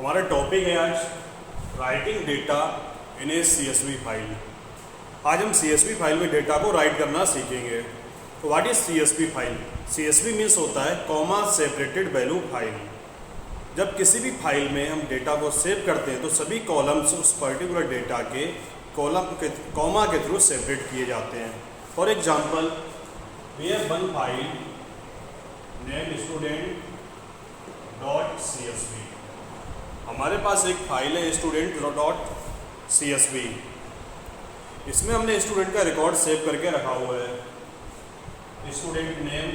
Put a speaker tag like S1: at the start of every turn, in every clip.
S1: हमारा टॉपिक है आज राइटिंग डेटा इन ए CSV फाइल। आज हम CSV फाइल में डेटा को राइट करना सीखेंगे। तो what is CSV file? CSV means होता है कॉमा सेपरेटेड वैल्यू फाइल। जब किसी भी फाइल में हम डेटा को सेव करते हैं तो सभी कॉलम्स उस पर्टिकुलर डेटा के कॉलम के कॉमा के थ्रू सेपरेट किए जाते हैं। For example we have one file name student dot CSV। हमारे पास एक फाइल है स्टूडेंट डॉट CSV। इसमें हमने स्टूडेंट का रिकॉर्ड सेव करके रखा हुआ है। स्टूडेंट नेम,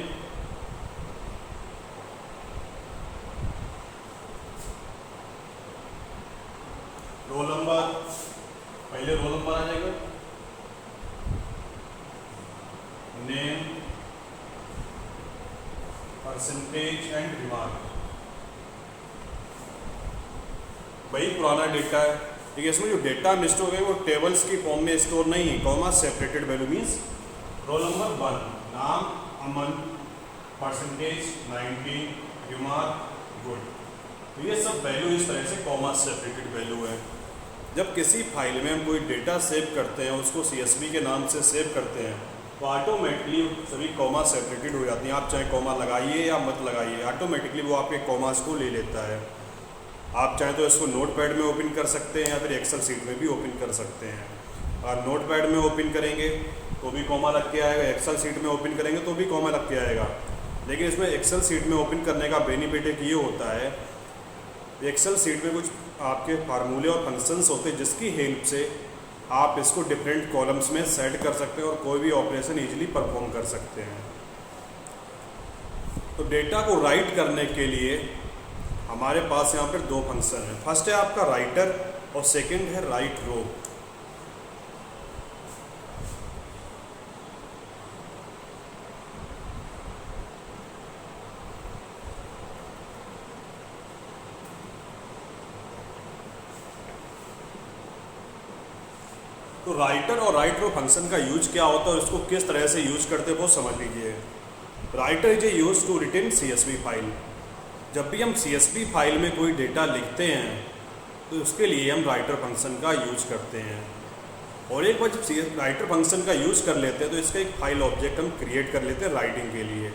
S1: रोल नंबर, पहले रोल नंबर आ जाएगा, नेम, परसेंटेज एंड रिमार्क। वही पुराना डेटा है, लेकिन इसमें जो डेटा हम स्टोर है वो टेबल्स की फॉर्म में स्टोर नहीं है। Comma separated value means role number 1, नाम अमन, परसेंटेज 90, रिमार्क गुड। तो ये सब वैल्यू इस तरह से कॉमा सेपरेटेड वैल्यू है। जब किसी फाइल में हम कोई डेटा सेव करते हैं, उसको CSV के नाम से सेव करते हैं, तो ऑटोमेटिकली सभी कॉमा सेपरेटेड हो जाती हैं। आप चाहे कॉमा लगाइए या मत लगाइए, ऑटोमेटिकली वो आपके कॉमास को ले लेता है। आप चाहें तो इसको नोटपैड में ओपन कर सकते हैं या फिर एक्सेल सीट में भी ओपन कर सकते हैं। और नोटपैड में ओपन करेंगे तो भी कॉमा लग के आएगा, एक्सेल सीट में ओपन करेंगे तो भी कॉमा लग के आएगा। लेकिन इसमें एक्सेल सीट में ओपन करने का बेनिफिट एक ये होता है, एक्सेल सीट में कुछ आपके फार्मूले और फंक्शंस होते हैं जिसकी हेल्प से आप इसको डिफरेंट कॉलम्स में सेट कर सकते हैं और कोई भी ऑपरेशन ईजिली परफॉर्म कर सकते हैं। तो डेटा को राइट करने के लिए हमारे पास यहाँ पर दो फंक्शन है। फर्स्ट है आपका राइटर और सेकंड है राइट रो। तो राइटर और राइट रो फंक्शन का यूज क्या होता है और इसको किस तरह से यूज करते हैं वो समझ लीजिए। Writer is a use to written CSV file. जब भी हम CSV फाइल में कोई डेटा लिखते हैं तो उसके लिए हम राइटर फंक्शन का यूज करते हैं। और एक बार जब राइटर फंक्शन का यूज कर लेते हैं तो इसका एक फाइल ऑब्जेक्ट हम क्रिएट कर लेते हैं राइटिंग के लिए।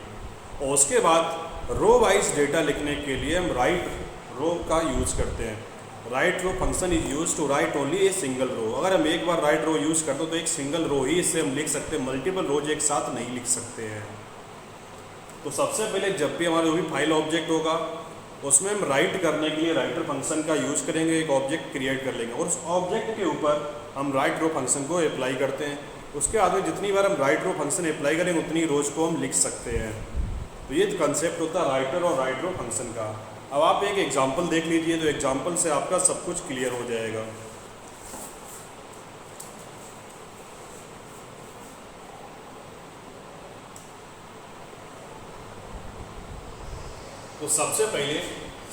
S1: और उसके बाद रो वाइज डेटा लिखने के लिए हम राइट रो का यूज करते हैं। Write row function is use to write only a single row. अगर हम एक बार राइट रो यूज करते हो तो एक सिंगल रो ही इससे हम लिख सकते हैं, मल्टीपल रोज एक साथ नहीं लिख सकते हैं। तो सबसे पहले जब भी हमारा जो भी फाइल ऑब्जेक्ट होगा उसमें हम राइट करने के लिए राइटर फंक्शन का यूज करेंगे, एक ऑब्जेक्ट क्रिएट कर लेंगे और उस ऑब्जेक्ट के ऊपर हम राइट रो फंक्शन को अप्लाई करते हैं। उसके बाद में जितनी बार हम राइट रो फंक्शन अप्लाई करेंगे उतनी रोज को हम लिख सकते हैं। तो ये कंसेप्ट होता है राइटर और राइट रो फंक्शन का। अब आप एक एग्जाम्पल देख लीजिए, तो एग्जाम्पल से आपका सब कुछ क्लियर हो जाएगा। तो सबसे पहले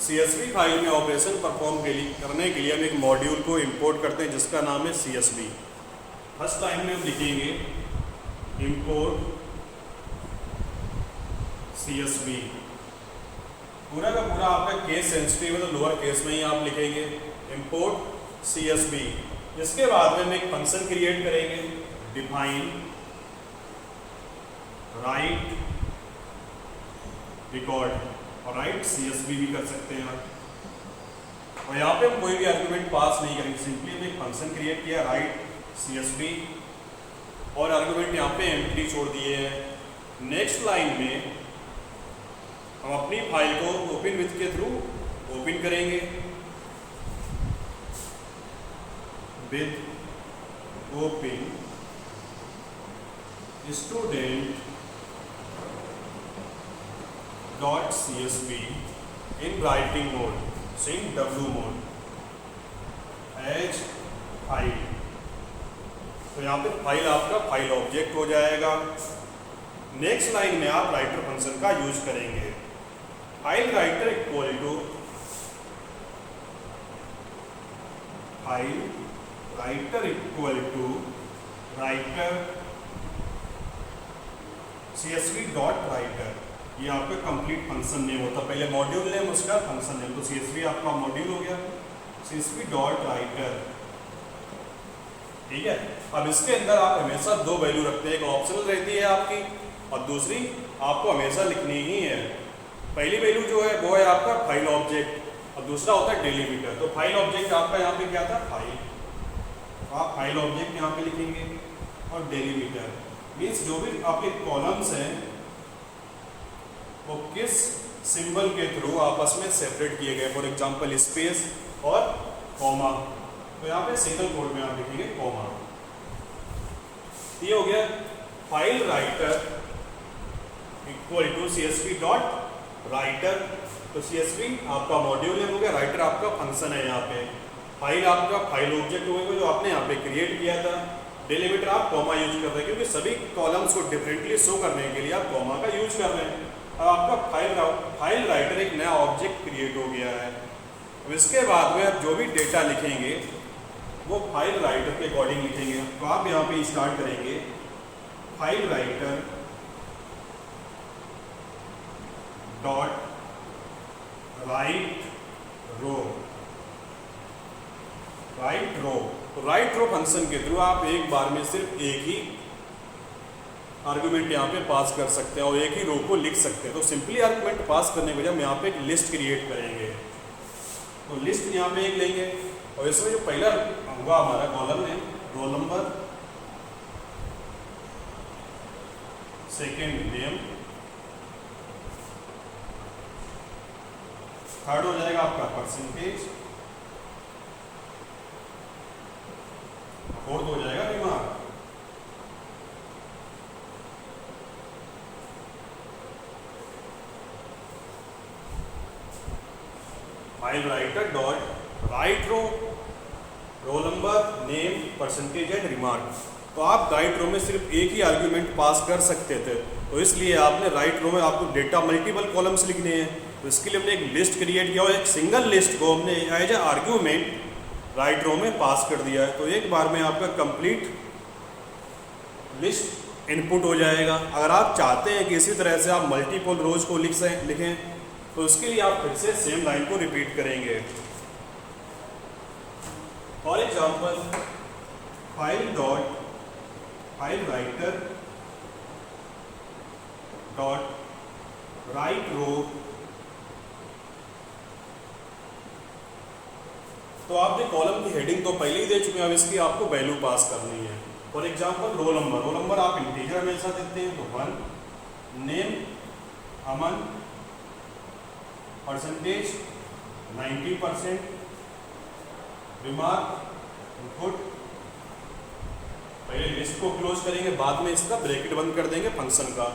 S1: CSV फाइल में ऑपरेशन परफॉर्म करने के लिए हम एक मॉड्यूल को इंपोर्ट करते हैं जिसका नाम है CSV। फर्स्ट लाइन में हम लिखेंगे इंपोर्ट CSV। पूरा का पूरा आपका केस सेंसिटिव है तो लोअर केस में ही आप लिखेंगे इंपोर्ट CSV। इसके बाद में हम एक फंक्शन क्रिएट करेंगे, डिफाइन राइट रिकॉर्ड और राइट CSV भी कर सकते हैं आप। और यहाँ पे हम कोई भी आर्गुमेंट पास नहीं करेंगे, सिंपली हमने एक फंक्शन क्रिएट किया राइट CSV और आर्गुमेंट यहाँ पे एम्प्टी छोड़ दिए हैं। नेक्स्ट लाइन में हम अपनी फाइल को ओपन विथ के थ्रू ओपन करेंगे, with open student dot CSV in writing mode, sync W mode as file. तो यहाँ पे फाइल आपका फाइल ऑब्जेक्ट हो जाएगा। नेक्स्ट लाइन में आप राइटर फंक्शन का यूज करेंगे। File writer equal to file writer equal to writer CSV dot writer. ये आपका कंप्लीट फंक्शन नेम होता है, पहले मॉड्यूल नेम उसका फंक्शन नेम। तो CSV आपका मॉड्यूल हो गया, CSV डॉट राइटर, ठीक है। अब इसके अंदर आप हमेशा दो वैल्यू रखते हैं, एक ऑप्शनल रहती है आपकी और दूसरी आपको हमेशा लिखनी ही है। पहली वैल्यू जो है वो है आपका फाइल ऑब्जेक्ट और दूसरा होता है डेलीमीटर। तो फाइल ऑब्जेक्ट आपका यहाँ पे क्या था, फाइल, तो आप फाइल ऑब्जेक्ट यहाँ पे लिखेंगे और डेलीमीटर मीन्स जो भी आपके कॉलम्स हैं वो किस सिंबल के थ्रू आपस में सेपरेट किए गए, फॉर एग्जांपल स्पेस और कॉमा। तो यहाँ पे सिंगल कोड में आप लिखेंगे कॉमा। ये हो गया file writer equal to CSV dot writer. तो CSV आपका मॉड्यूल नेम हो गया, राइटर आपका फंक्शन है यहाँ पे, फाइल आपका फाइल ऑब्जेक्ट होगा जो आपने यहाँ पे क्रिएट किया था, डेलीमीटर आप कॉमा यूज कर रहे हैं क्योंकि सभी कॉलम्स को डिफरेंटली शो करने के लिए आप कॉमा का यूज कर रहे हैं। अब आपका फाइल राइटर एक नया ऑब्जेक्ट क्रिएट हो गया है। अब इसके बाद में आप जो भी डेटा लिखेंगे वो फाइल राइटर के अकॉर्डिंग लिखेंगे। तो आप यहाँ पे स्टार्ट करेंगे फाइल राइटर डॉट राइट रो, राइट रो। तो राइट रो फंक्शन के थ्रू आप एक बार में सिर्फ एक ही आर्गुमेंट यहाँ पे पास कर सकते हैं और एक ही रो को लिख सकते हैं। तो सिंपली आर्गुमेंट पास करने के बजाय हम यहाँ पे एक लिस्ट क्रिएट करेंगे। तो लिस्ट यहाँ पे एक लेंगे और इसमें जो पहला हुआ हमारा कॉलम है roll number, second name, third हो जाएगा आपका परसेंटेज, फोर्थ हो जाएगा remark. File writer dot write row, roll number, name, percentage and remark. तो आप राइट रो में सिर्फ एक ही आर्ग्यूमेंट पास कर सकते थे, तो इसलिए आपने राइट रो में आपको डेटा मल्टीपल कॉलम्स लिखने हैं। तो इसके लिए हमने एक लिस्ट क्रिएट किया और एक सिंगल लिस्ट को हमने एज ए आर्ग्यूमेंट राइट रो में पास कर दिया है। तो एक बार में आपका कंप्लीट लिस्ट इनपुट हो जाएगा। अगर आप चाहते हैं कि इसी तरह से आप मल्टीपल रोज को लिखें तो उसके लिए आप फिर से सेम लाइन को रिपीट करेंगे। For example file writer dot write row. तो आपने कॉलम की हेडिंग तो पहले ही दे चुके हैं, अब इसकी आपको वैल्यू पास करनी है। फॉर एग्जाम्पल रोल नंबर आप इंटीजर हमेशा देते हैं तो 1, name Aman, percentage 90%, remark input. पहले लिस्ट को क्लोज करेंगे, बाद में इसका ब्रैकेट बंद कर देंगे फंक्शन का।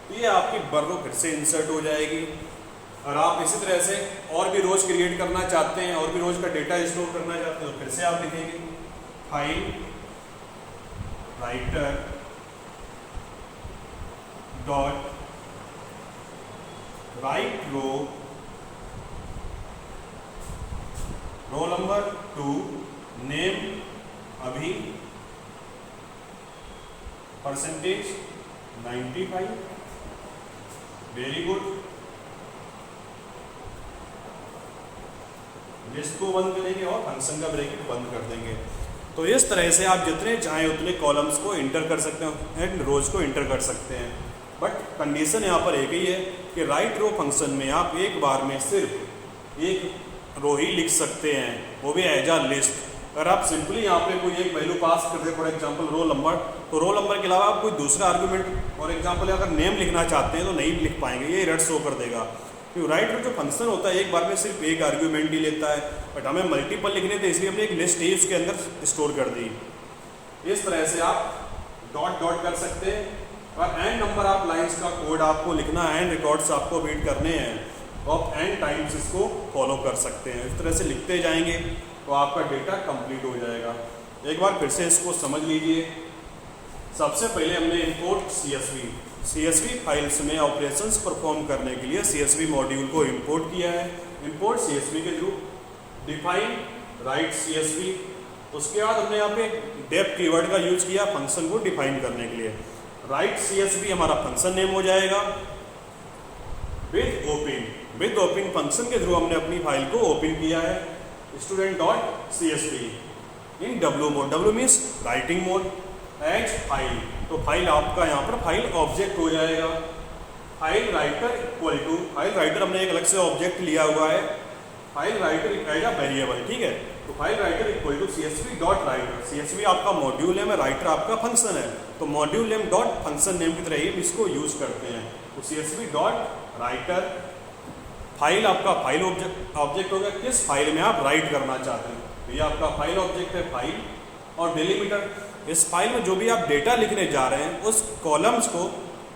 S1: तो ये आपकी रो फिर से इंसर्ट हो जाएगी। और आप इसी तरह से और भी रोज क्रिएट करना चाहते हैं, और भी रोज का डेटा स्टोर करना चाहते हैं, तो फिर से आप लिखेंगे file writer dot write row, roll number 2, name अभी, परसेंटेज 95, वेरी गुड। लिस्ट को बंद करेंगे और फंक्शन का ब्रैकेट बंद कर देंगे। तो इस तरह से आप जितने चाहें उतने कॉलम्स को इंटर कर सकते हैं एंड रोज को इंटर कर सकते हैं। बट कंडीशन यहाँ पर एक ही है कि राइट रो फंक्शन में आप एक बार में सिर्फ एक रो ही लिख सकते हैं, वो भी एज अ लिस्ट। अगर आप सिंपली यहाँ पे कोई एक वैल्यू पास कर दे, फॉर एग्जांपल रोल नंबर, तो रोल नंबर के अलावा आप कोई दूसरा आर्गुमेंट, फॉर एग्जांपल अगर नेम लिखना चाहते हैं तो नहीं लिख पाएंगे, ये एरर शो कर देगा। क्योंकि राइट रो जो फंक्शन होता है एक बार में सिर्फ एक आर्ग्यूमेंट ही लेता है, बट हमें मल्टीपल लिखने थे इसलिए हमने एक लिस्ट ही उसके अंदर स्टोर कर दी। इस तरह से आप डॉट डॉट कर सकते हैं और एंड नंबर ऑफ लाइंस का कोड आपको लिखना है, एंड रिकॉर्ड्स आपको रीड करने हैं, आप एंड टाइम्स इसको फॉलो कर सकते हैं। इस तरह से लिखते जाएंगे तो आपका डेटा कंप्लीट हो जाएगा। एक बार फिर से इसको समझ लीजिए। सबसे पहले हमने इंपोर्ट CSV फाइल्स में ऑपरेशंस परफॉर्म करने के लिए CSV मॉड्यूल को इंपोर्ट किया है। इंपोर्ट CSV के थ्रू डिफाइन राइट CSV। उसके बाद हमने यहाँ पे डेफ कीवर्ड का यूज किया फंक्शन को डिफाइन करने के लिए। राइट CSV हमारा फंक्शन नेम हो जाएगा विद ओपन फंक्शन के थ्रू हमने अपनी फाइल को ओपन किया है student.csv in W mode. W means writing mode as file. तो फाइल आपका यहाँ पर फाइल ऑब्जेक्ट हो जाएगा। File writer equal to, file writer हमने एक अलग से ऑब्जेक्ट लिया हुआ है, file writer as a variable, ठीक है। तो file writer equal to csv dot writer. csv आपका मॉड्यूल नेम है, राइटर आपका फंक्शन है, तो module name dot function name की तरह ही इसको यूज करते हैं। तो csv डॉट राइटर, फाइल आपका फाइल ऑब्जेक्ट होगा, किस फाइल में आप राइट करना चाहते हैं। तो ये आपका फाइल ऑब्जेक्ट है फाइल, और डेलीमीटर, इस फाइल में जो भी आप डेटा लिखने जा रहे हैं उस कॉलम्स को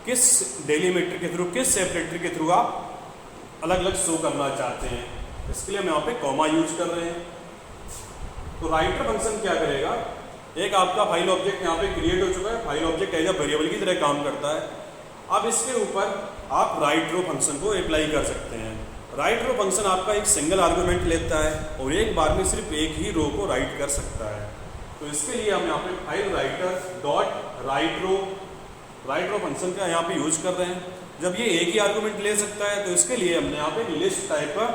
S1: किस डेलीमीटर के थ्रू, किस सेपरेटर के थ्रू आप अलग अलग शो करना चाहते हैं, इसके लिए हम यहाँ पे कॉमा यूज कर रहे हैं। तो राइटर फंक्शन क्या करेगा, एक आपका फाइल ऑब्जेक्ट यहाँ पे क्रिएट हो चुका है, file object as a variable की तरह काम करता है। अब इसके ऊपर आप राइट रो फंक्शन को अप्लाई कर सकते हैं। राइट रो फंक्शन आपका एक सिंगल आर्गुमेंट लेता है और एक बार में सिर्फ एक ही रो को राइट कर सकता है। तो इसके लिए हम यहाँ पे file writer dot write row function का यहाँ पे यूज कर रहे हैं। जब ये एक ही आर्गुमेंट ले सकता है तो इसके लिए हमने यहाँ पे लिस्ट टाइप का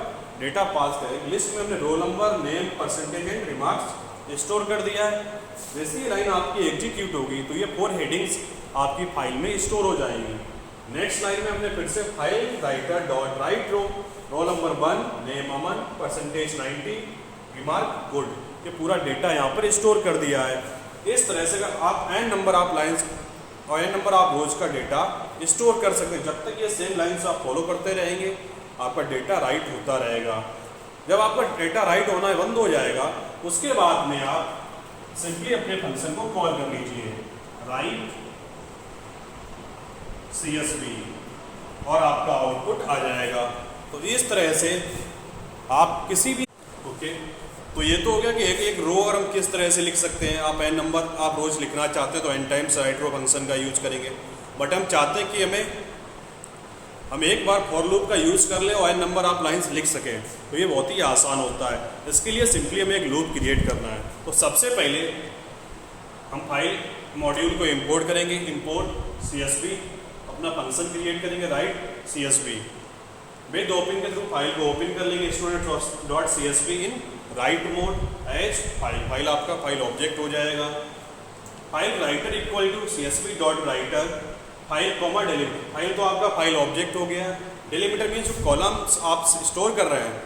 S1: डेटा पास करें। लिस्ट में हमने role number, name, percentage and remarks store कर दिया है। जैसे ही लाइन आपकी एग्जीक्यूट होगी तो ये 4 हेडिंग्स आपकी फाइल में स्टोर हो जाएंगी। नेक्स्ट लाइन में हमने फिर से file writer dot write roll number 1, name Aman, percentage 90, remark good, ये पूरा डेटा यहाँ पर स्टोर कर दिया है। इस तरह से अगर आप n नंबर आप लाइन्स और n नंबर आप रोज का डेटा स्टोर कर सकते हैं। जब तक ये सेम लाइन्स आप फॉलो करते रहेंगे आपका डेटा राइट होता रहेगा। जब आपका डेटा राइट होना बंद हो जाएगा उसके बाद में आप सिंपली अपने फंक्शन को कॉल कर लीजिए राइट csv और आपका आउटपुट आ जाएगा। तो इस तरह से आप किसी भी तो ये तो हो गया कि एक एक रो और हम किस तरह से लिख सकते हैं। आप n नंबर आप रोज लिखना चाहते हैं तो n times right row function का यूज करेंगे। बट हम चाहते हैं कि हम एक बार फॉर लूप का यूज़ कर ले और n नंबर आप लाइंस लिख सकें, तो ये बहुत ही आसान होता है। इसके लिए सिंपली हमें एक लूप क्रिएट करना है। तो सबसे पहले हम फाइल मॉड्यूल को इंपोर्ट करेंगे, इंपोर्ट csv, अपना फंक्शन क्रिएट करेंगे राइट csv, विद ओपन के थ्रू फाइल को ओपन कर लेंगे student.csv in write mode as file. File आपका फाइल ऑब्जेक्ट हो जाएगा। File writer equal to csv dot writer, file comma delimiter, file तो आपका फाइल ऑब्जेक्ट हो गया। डेलीमीटर मीन्स जो कॉलम्स आप स्टोर कर रहे हैं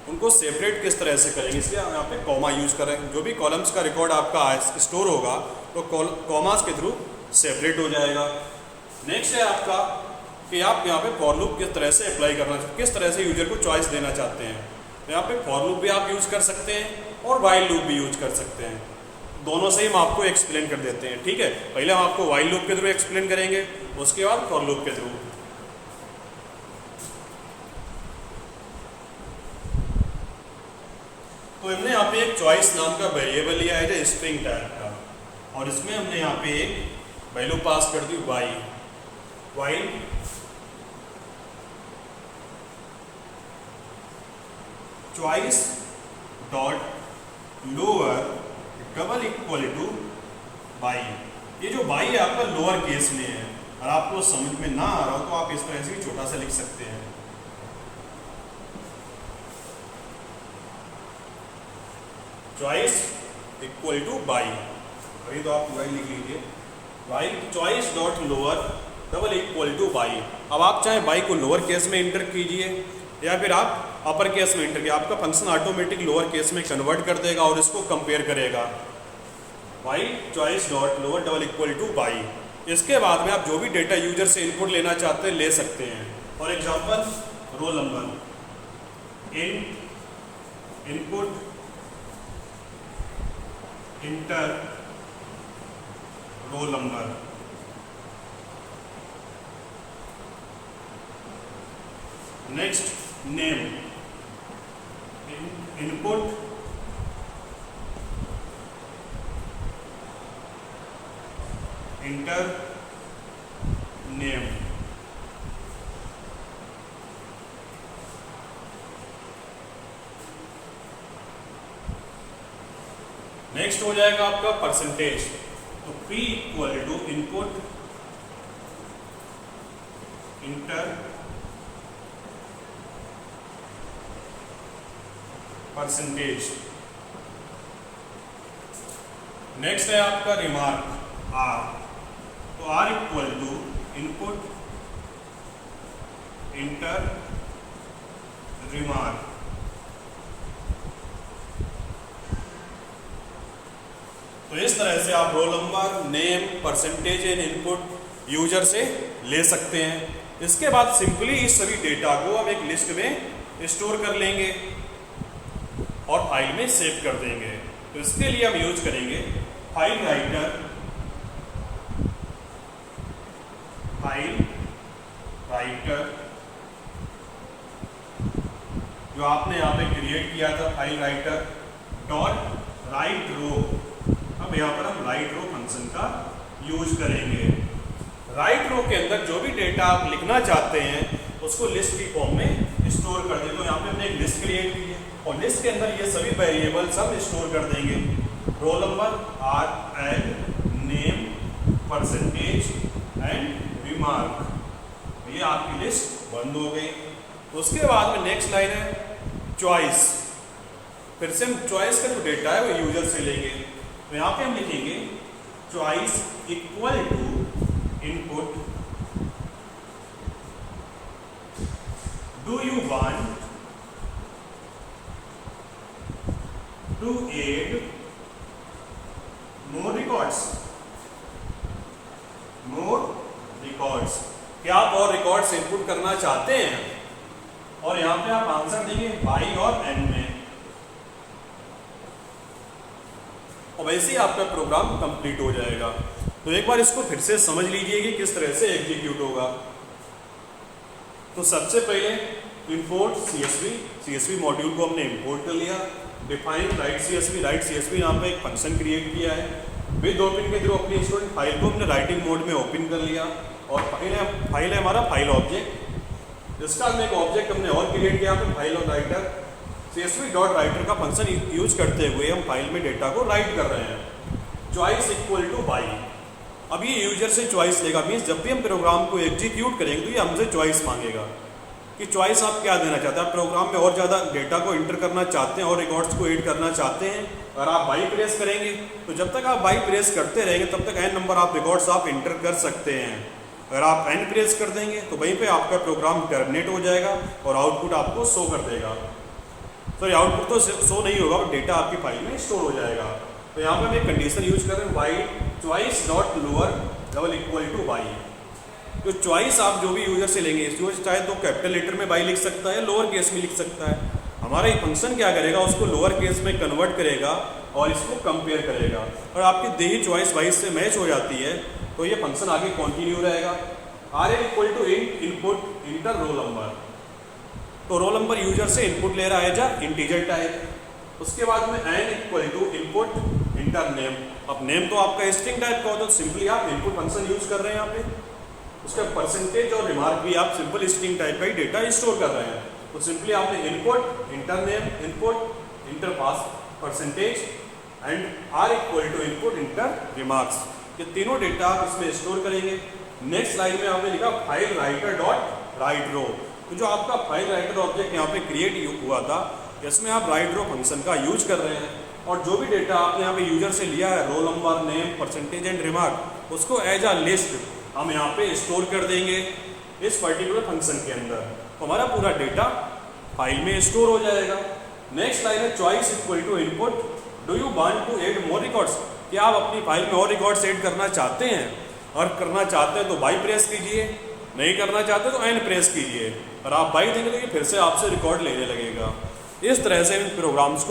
S1: उनको सेपरेट किस तरह से करेंगे, इसलिए हम यहाँ पे कॉमा यूज कर रहे हैं। जो भी कॉलम्स का रिकॉर्ड आपका स्टोर होगा तो कॉमास के थ्रू सेपरेट हो जाएगा। नेक्स्ट है आपका कि आप यहाँ पे फॉर लूप किस तरह से अप्लाई करना चाहते हैं, किस तरह से यूजर को चॉइस देना चाहते हैं। तो यहाँ पे फॉर लूप भी आप यूज कर सकते हैं और वाइल लूप भी यूज कर सकते हैं। दोनों से ही हम आपको एक्सप्लेन कर देते हैं, ठीक है। पहले हम आपको वाइल लूप के थ्रू एक्सप्लेन करेंगे, उसके बाद फॉर लूप के थ्रू। तो हमने यहाँ पे एक चॉइस नाम का वेरिएबल लिया है स्ट्रिंग टाइप का, और इसमें हमने यहाँ पे एक वैल्यू पास कर दी while choice dot lower double equal to Y. ये जो बाई है आपका लोअर केस में है, और आपको समझ में ना आ रहा हो तो आप इस तरह से छोटा सा लिख सकते हैं। चॉइस इक्वल टू बाई, अभी तो आप बाई लिख लीजिए, by choice dot lower double equal to by. अब आप चाहे बाई को लोअर केस में इंटर कीजिए या फिर आप अपर केस में इंटर कीजिए, आपका फंक्शन ऑटोमेटिक लोअर केस में कन्वर्ट कर देगा और इसको कंपेयर करेगा। By choice dot lower double equal to by. इसके बाद में आप जो भी डेटा यूजर से इनपुट लेना चाहते हैं ले सकते हैं। For example roll number input enter roll number, next name input enter name. Next हो जाएगा आपका परसेंटेज। तो P equal to input enter percentage. Next है आपका रिमार्क आर। तो R equal to input enter remark. तो इस तरह से आप roll number, name, percentage and input user से ले सकते हैं। इसके बाद सिंपली इस सभी डेटा को हम एक लिस्ट में स्टोर कर लेंगे और फाइल में सेव कर देंगे। तो इसके लिए हम यूज करेंगे फाइल राइटर। जो आपने यहाँ पे क्रिएट किया था, फाइल राइटर डॉट राइट रो। अब यहाँ पर हम राइट रो फंक्शन का यूज करेंगे। राइट रो के अंदर जो भी डेटा आप लिखना चाहते हैं उसको लिस्ट की फॉर्म में स्टोर कर देंगे। तो यहाँ पे हमने एक लिस्ट क्रिएट की है और लिस्ट के अंदर ये सभी वेरिएबल्स हम स्टोर कर देंगे। Roll number, R and name, percentage and remark. ये आपकी लिस्ट बंद हो गई। उसके बाद में नेक्स्ट लाइन है चॉइस। फिर से हम चॉइस का जो डेटा है वो यूजर से लेंगे। तो यहाँ पे हम लिखेंगे choice equal to input do you want to add more records. क्या आप और रिकॉर्ड्स इनपुट करना चाहते हैं? और यहां पे आप आंसर देंगे y और n में। और वैसे ही आपका प्रोग्राम कंप्लीट हो जाएगा। तो एक बार इसको फिर से समझ लीजिए कि किस तरह से एग्जीक्यूट होगा। तो सबसे पहले इंपोर्ट CSV मॉड्यूल को हमने इंपोर्ट कर लिया। डिफाइन राइट CSV यहाँ पे एक फंक्शन क्रिएट किया है। विद ओपन के थ्रू अपनी स्टूडेंट फाइल को हमने राइटिंग मोड में ओपन कर लिया। और फाइल है हमारा फाइल ऑब्जेक्ट। इसका हमने एक ऑब्जेक्ट हमने और क्रिएट किया फिर फाइल और राइटर। CSV डॉट राइटर का फंक्शन यूज करते हुए हम फाइल में डेटा को राइट कर रहे हैं। Choice equal to by. अब ये यूजर से चॉइस लेगा। मीन्स जब भी हम प्रोग्राम को एग्जीक्यूट करेंगे तो ये हमसे चॉइस मांगेगा कि चॉइस आप क्या देना चाहते हैं। आप प्रोग्राम में और ज़्यादा डेटा को इंटर करना चाहते हैं और रिकॉर्ड्स को ऐड करना चाहते हैं। अगर आप बाई प्रेस करेंगे तो जब तक आप बाई प्रेस करते रहेंगे तब तक n नंबर आप रिकॉर्ड्स आप इंटर कर सकते हैं। अगर आप n प्रेस कर देंगे तो वहीं पे आपका प्रोग्राम टर्मिनेट हो जाएगा और आउटपुट आपको शो कर देगा। सॉरी, आउटपुट तो शो नहीं होगा, डेटा आपकी फाइल में स्टोर हो जाएगा। तो यहाँ पर हम एक कंडीशन यूज कर रहे हैं y choice dot lower double equal to y. तो चॉइस आप जो भी यूजर से लेंगे, चाहे तो कैपिटल लेटर में बाई लिख सकता है, लोअर केस में लिख सकता है। हमारा ये फंक्शन क्या करेगा, उसको लोअर केस में कन्वर्ट करेगा और इसको कंपेयर करेगा। और आपकी दी ही चॉइस वाइज से मैच हो जाती है तो ये फंक्शन आगे कंटिन्यू रहेगा। R N equal to input enter roll number. तो रोल नंबर यूजर से इनपुट ले रहा है जा इंटीजर टाइप। उसके बाद में N equal to input enter name. अब नेम तो आपका स्ट्रिंग टाइप का होता है, सिंपली आप इनपुट फंक्शन यूज कर रहे हैं यहाँ पे। उसका परसेंटेज और रिमार्क भी आप सिंपल स्ट्रिंग टाइप का ही डेटा स्टोर कर रहे हैं। तो सिंपली आपने input enter name, input enter pass percentage and R equal to input enter remarks. ये तीनों डेटा आप इसमें स्टोर करेंगे। नेक्स्ट लाइन में आपने लिखा file writer dot write row. तो जो आपका फाइल राइटर ऑब्जेक्ट यहाँ पे क्रिएट हुआ था, इसमें आप राइट रो फंक्शन का यूज कर रहे हैं। और जो भी डेटा आपने यहाँ पे यूजर से लिया है, roll number, name, percentage and remark, उसको एज अ लिस्ट हम यहाँ पे स्टोर कर देंगे इस पर्टिकुलर फंक्शन के अंदर। तो हमारा पूरा डेटा फाइल में स्टोर हो जाएगा। नेक्स्ट लाइन है choice equal to input do you want to add more records. क्या आप अपनी फाइल में और रिकॉर्ड्स ऐड करना चाहते हैं? और करना चाहते हैं तो बाई प्रेस कीजिए, नहीं करना चाहते तो एन प्रेस कीजिए। और आप बाई देंगे तो ये फिर से आपसे रिकॉर्ड लेने लगेगा। इस तरह से इन प्रोग्राम्स को